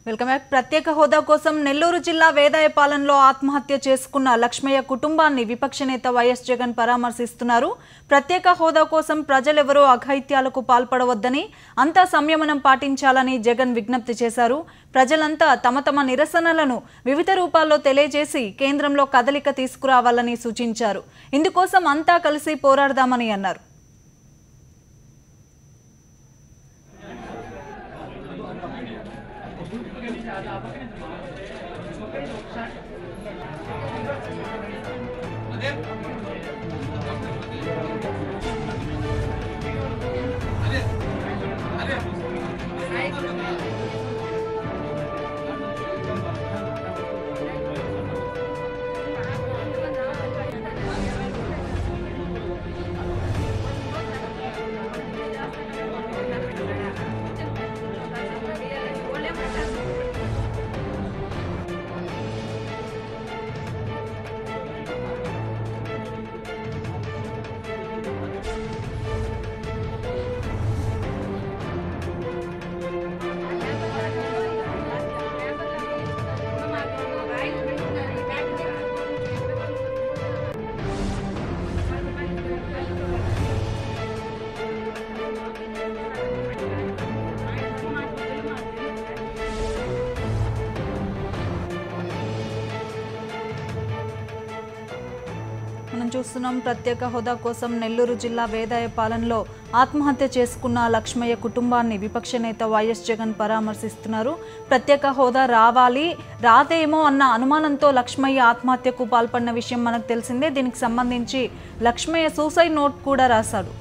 Welcome back. ప్రత్యేక హోదా కోసం నెల్లూరు జిల్లా వేదాయపాలెంలో ఆత్మహత్య చేసుకున్న లక్ష్మయ్య కుటుంబాన్ని విపక్ష నేత వైఎస్ జగన్ పరామర్శిస్తున్నారు. ప్రత్యేక హోదా కోసం ప్రజలెవరూ అఘాయిత్యాలకు పాల్పడవద్దని, అంతా సంయమనం పాటించాలని జగన్ విజ్ఞప్తి చేశారు. ప్రజలంతా తమ తమ నిరసనలను వివిధ రూపాల్లో తెలియజేసి కేంద్రంలో కదలిక తీసుకురావాలని సూచించారు. ఇందుకోసం అంతా కలిసి పోరాడదామని అన్నారు. మనం చూస్తున్నాం, ప్రత్యేక హోదా కోసం నెల్లూరు జిల్లా వేదాయపాలెంలో ఆత్మహత్య చేసుకున్న లక్ష్మయ్య కుటుంబాన్ని విపక్ష నేత వైఎస్ జగన్ పరామర్శిస్తున్నారు. ప్రత్యేక హోదా రాదేమో అన్న అనుమానంతో లక్ష్మయ్య ఆత్మహత్యకు పాల్పడిన విషయం మనకు తెలిసిందే. దీనికి సంబంధించి లక్ష్మయ్య సూసైడ్ నోట్ కూడా రాశాడు.